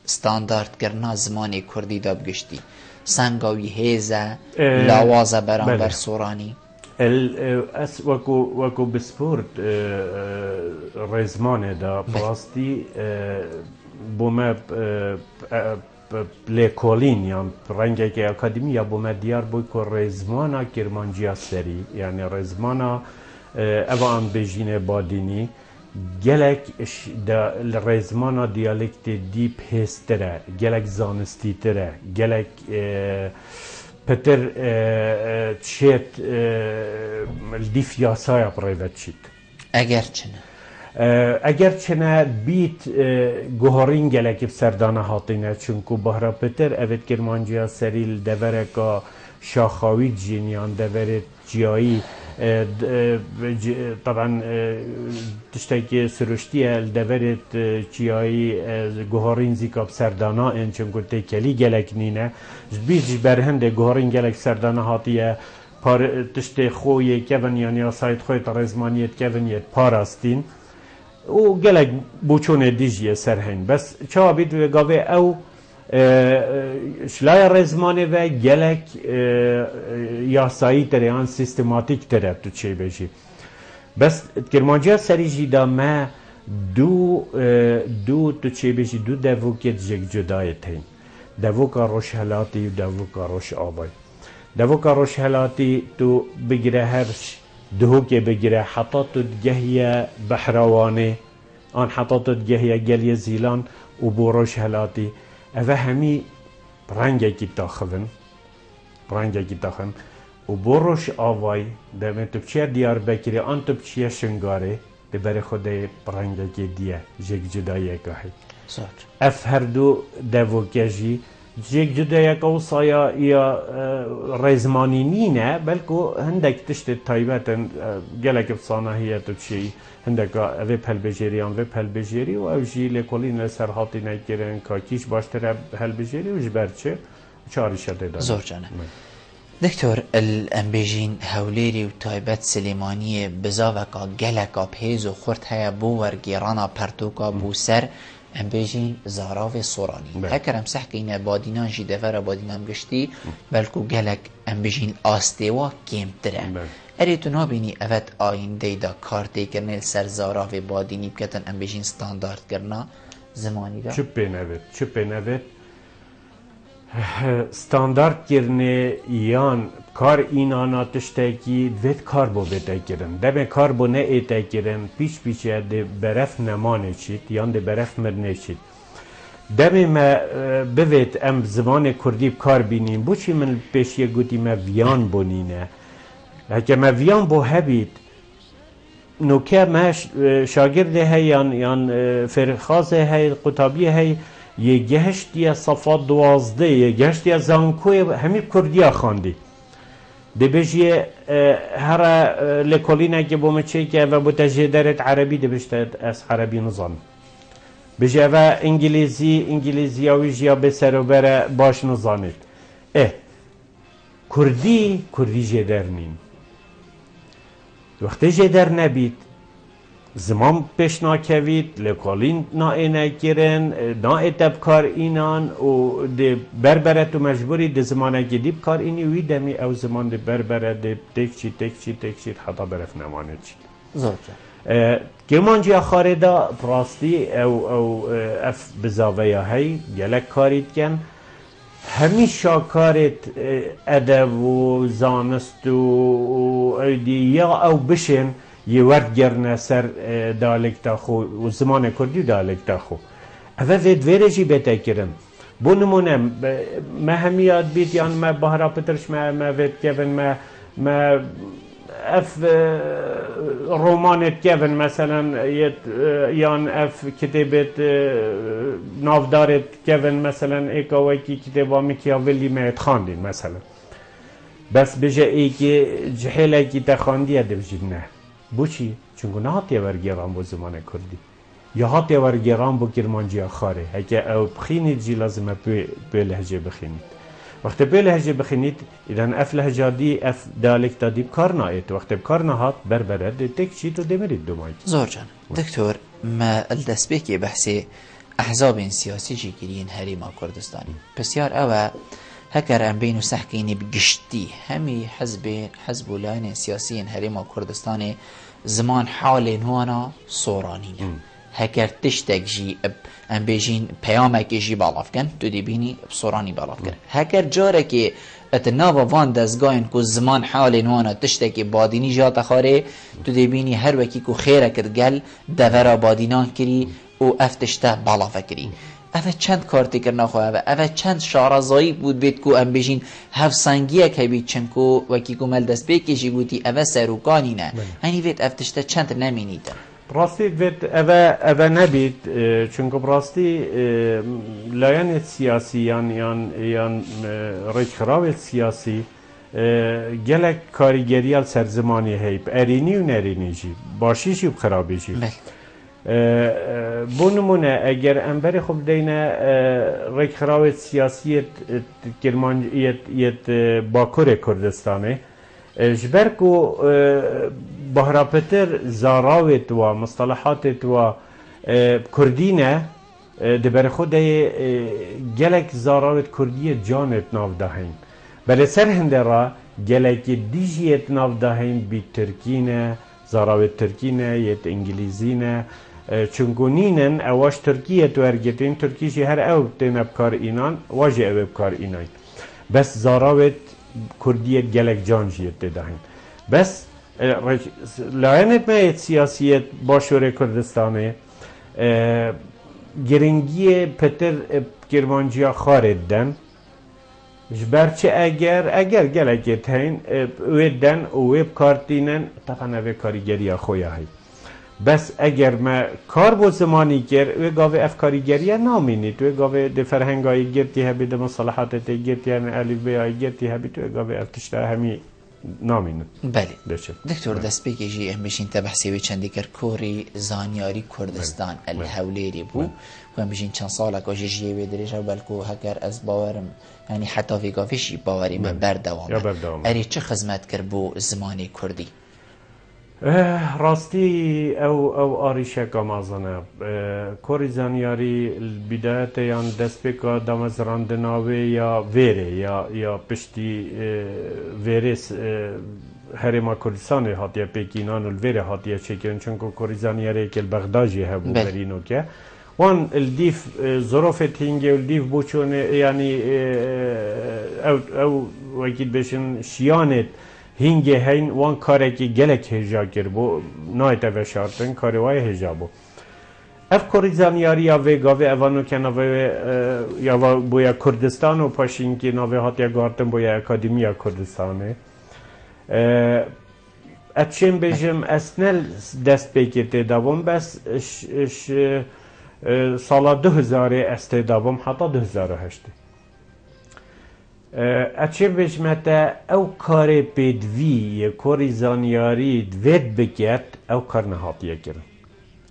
A: ستاندارد کرنا زمانی کردی دا بگشتی سنگاوی هیزه لاوازه برانبر سورانی
B: وكو بسبورت رزمانه دا براستی بوما لکولین یا رنگی که اکادمی یا بوما دیار بوی که رزمانا کرمانجیا سری یعنی رزمانا اوان بجین بادینی گلک رزمانا دیالکت دیپ هستره گلک زانستی تره گلک پتر چیت دیف یاسای پریوت چید
A: اگر
B: چنه بیت گوهرین گلکی بسردانه هاتینه چونکو بهرا پتر اوید کرمانجیا سریل دوره که شاخاوی جینیان دوره جیایی طبعا تشتكي سرشتية الدبرت چیایی گوهرین زیکاب سردانا این چون گوته کلی گلک نینه بیش برهنده گوهرین گلک سردانا هاتیه تشتی خویه کون یعنی سایت خوی ترزمانیت کونیت پاراستین و گلک بوچون دیجیه سرهن بس چا بید و گاوه او شلای رزمانه و گلک یاسایی تره آن سیستماتیک تره تو چه بشی بس کرمانجا سری جیدا ما دو تو چه بشی دو دووکت جگ جدایت هین دووکا روش هلاتی و دووکا روش آبای دووکا روش هلاتی تو بگیره هرش دهوکه بگیره حطاتو دگهیه بحروانه آن حطاتو دگهیه گلی زیلان و بو روش هلاتی اوه همی رنگی تاخون و بروش آوای دمه تو بچه دیار بکری آن تو بچه شنگاره ده بر خود رنگی دیه جگ جدایه که هی اف هر دو دوو کجی جگ جدایه که وصایا یا رزمانی نینه بلکو هندک تشت تایبتن گلک بصانهیه تو بچه هندک اوه پل بجیری و او جی لکولین سرحاتی نگیرن که کیش باشتره پل بجیری و جبرچه چاری شده داره
A: زور جانه دکتور الانبیجین هولیری و تایبت سلیمانی بزاوکا گلکا پیز و خورد هیا بو ورگیرانا پرتوکا بو سر انبیجین زاراو سورانی هکرم سحکینه بادینان جی دفر بادینان گشتی بلکو گلک انبیجین آستیوا کم تره اری تو نابینی اوت آینده دا کارتی کرنه سر زاراو بادینی بکتن انبیجین ستاندارد کرنا زمانی دا
B: چپه نوید ستاندارد کرنه یان کار اینانا تشتاکی دوید کار بو بیتا کرن دمه کار بو نه ایتا کرن پیچه ده برف نمانه چید یان ده برف مرنه چید دمه ما بوید ام زمان کردی کار بینیم بو چی من پیشیه گوتی ما ویان بونینه اگه ما ویان بو هبید نوکه ما شاگرده هی یان فرخازه هی قطابیه هی یه گهشتی صفات 12 یه گهشتی زانکوی همی کردیا خواندی ده بجیه هر لکولینه که بومه چه که و بتجدرت عربی ده بشتد از عربی نظام بجیه و انگلیزی اویجیا بسر و بره باش نظامید کردی جدر نین وقتی جدر نبید زمان پیش ناکوید لکولین نائنه کرن نائتب کار اینان و ده بربره تو مجبوری ده زمانه که دیب کار اینی وی دمی او زمان ده بربره ده تک چید حتا برف نمانه چید
A: زوجه
B: کرمانجی آخاره دا پراستی او اف بزاویه هی گلک کارید کن همیشه کارت ادب و زانست و ایدی یا او بشن یه ورد گرنه سر دالکتا خو و زمان کردی دالکتا خو اوه وید ویرجی بیتا کرن بو نمونه ما همیاد بیت یان ما بحرا پترش ما وید کون ما اف رومانت کون مثلا یان اف کتابت نافدارت کون مثلا ایکا وکی کتابا مکیاولی ما اتخاندین مثلا بس بجا ایکی جحیله کی تخاندیه ده بجید نه بو چی؟ چونگو نه هاتی ورگیران بو زمان کردی یا هاتی ورگیران بو کرمانجی آخاره اگه او بخینید جی لازمه به لحجه بخینید وقتی به لحجه بخینید ایدان اف لحجه دی اف دالک تا دیب کار نایت وقتی بکار نهات بربرد تک چی تو دمرید دو مایت
A: زور جان دکتور ما الدست بکی بحثی احزاب سیاسی جی گرین هریما کردستانی بسیار اوه هكر ام بينو سحكيني بقشتي همي حزب لاين سياسي هريما كردستاني زمان حال هوانا صورانين هكر تشتك جي ام بيجين بيامك جي بالافكن تو دي بيني بصوراني بالافكن هكر جارك اتنابا وان دزگاين كو زمان حال هوانا تشتك باديني جاتا خاري تو دي بيني هر وكي كو خيرك رجل دورا بادينان كري و افتشته بالافكري اوه چند کارتی کرنا خواه اوه چند شارزایی بود بید که ام بجین هفسانگیه که بید چنکو وکی که مل دست بکشی گوتی اوه سروکانی نه اینی وید افتشته چند نمینیدن
B: براستی وید اوه نبید چونکو براستی لایان سیاسی یان ریک خراوی سیاسی گلک کاریگری ال سرزمانی هیپ ارینی و نرینی جی باشیشی و خرابی جی بو نمونه اگر انبری خوب دینا ریک خراوت سیاسیت کرمانیت باکور کردستانه جبرکو بهراپتر زاراوت و مصطلحات و کردینه دبر خود گلک زاراوت کردی جانت ناو دهین بله سر هنده را گلک دیجیت ناو دهین بی ترکینه زاراوت ترکینه یت انگلیزینه چونگونینن اواش ترکیه تو ارگتین ترکیشی هر او تین بکار اینان واجه او بکار اینان بس زاراوت کردیت گلک جان جیت دهین بس لعنت میت سیاسیت باشور کردستانه گرنگی پتر کرمانجیا خارد دن جبرچه اگر گلکت هین ویدن و ویب کارتینن طبعا اوه کاریگری خویا هی بس اگر ما کار بو زمانی گر و گاوه اف کاریگری نامینید و گاوه ده فرهنگای گرتی هبی ده مصالحات تی گرتی یعنی الف بیای گرتی هبی تو گاوه اف تشتا همی نامینید
A: بله دکتور دست بگی جی هم بشین تبحثی چندی کر کوری زانیاری کردستان الهولیری بو و هم بشین چند سالک و جیجیه بیدریش و بلکو هکر از باورم یعنی حتی وی گاوشی باوری من بردوامه اری چه خدمت کر بو زمانی کردی
B: راستی او آریشه کامازنه کوری زانیاری بدایت یان دست بکا دامزراندناوی یا ویره یا پشتی ویرس هرما کردستان هاتیه پیکینان الویره هاتیه چکرن چونکو کوری زانیاری که البغداجی هبو برینو که وان الدیف ظروفت هنگه الدیف بوچون یعنی او وکید بشن شیانت هنگه هین وان کاره که گلک هجا کر بو نایت اوه شارتن کاره وای هجا بو اف کوری زانیاری یا وی گاوه اوانو که نوه یا بویا کردستان و پاشین که نوه هاتیا گارتن بویا اکادمیا کردستانه اتشم بجم اسنل دست بکیده دوام بس سالا 2000 استدابم حتی 2008 اچه بجمته او کار پیدوی کوری زانیاری دوید بکت او کار نهاتیه کرن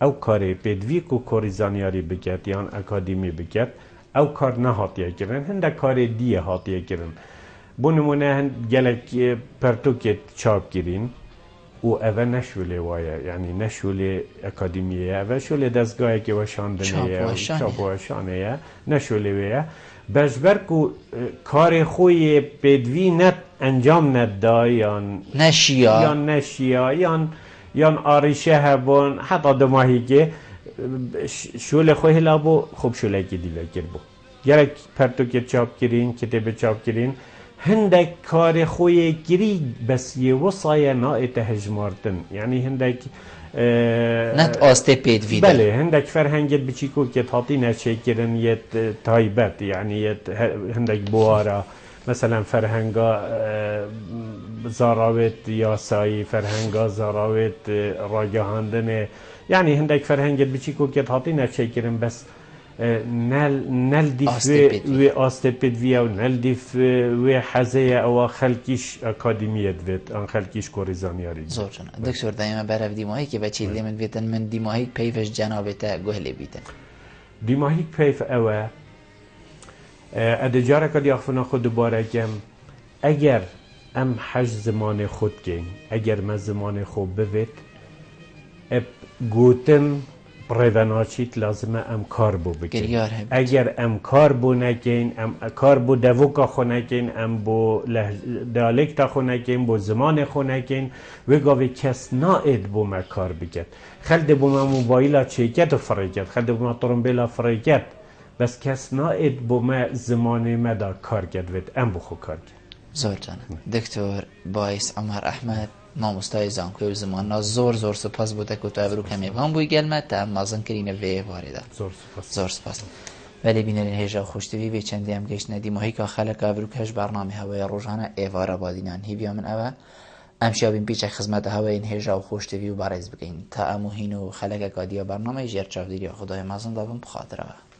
B: او کار پیدوی کو کوری زانیاری بکت یان اکادمی بکت او کار نهاتیه کرن هنده کار دیه هاتیه کرن بو نمونه هند گلک پرتوکت چاپ کرین و اوه نشوله وایه یعنی نشوله اکادمیه اوه شوله دستگاهی که وشاندنه چاپ وشانه نشوله ویه بجبر کو کار خوی بدوی نت انجام ندا یان نشیا یان آریشه هبون حتی دماهی که شوله خوی لابو خوب شوله که دیله کر بو گرک پرتوکت چاپ کرین کتاب چاپ کرین هندک کار خوی گری بس یه وصایه نایت هجمارتن یعنی هندک
A: نت آسته پید ویده
B: بله هندک فرهنگت بچیکو که تاتی نچه کرن یه تایبت یعنی یه هندک بوارا مثلا فرهنگا زاراوت یاسایی فرهنگا زاراوت راگهاندن یعنی هندک فرهنگت بچیکو که تاتی نچه کرن بس نل دیف و آسته پید ویا و نل دیف و حزه او خلکیش اکادمیت وید آن خلکیش کوری زانیاری
A: زور جانا دکتور دائما برای دیماهی که بچه لیمن ویتن من دیماهی پیفش جنابتا گوهلی بیتن
B: دیماهی پیف اوه ادجاره که دیاخفنا خود دوباره کم اگر ام حج زمان خود گین اگر ما زمان خود بوید اب گوتن پریوناچیت لازمه ام کار بو بکن اگر ام کار بو نکن ام کار بو دوکا خو نکن ام بو دیالکتا خو نکن بو زمان خو نکن و گاوی کس ناید بو ما کار بکن خلد بو ما موبایلا چیکت و فرقت خلد بو ما طرمبیلا فرقت بس کس ناید بو ما زمان مدا کار کرد ام بو خو کار کرد
A: زور جانا دکتور باعث عمر احمد ما مستای زانکوی و زمان زور سپاس بوده که تو ابرو کمی وان بوی گلمت تا مازن کرینه وی وارده زور سپاس ولی بینرین هیجا خوشتوی وی چندی هم گشت ندی ماهی که خلق ابرو کش برنامه هوای روزانه ایوارا بادینان هیبیا من اوه امشابین پیچه خدمت هوای این هیجا خوشتوی و بارز بگین تا اموهین و خلق اکادیا برنامه جیر چاودیری خدای مازن دابم بخاطر اوه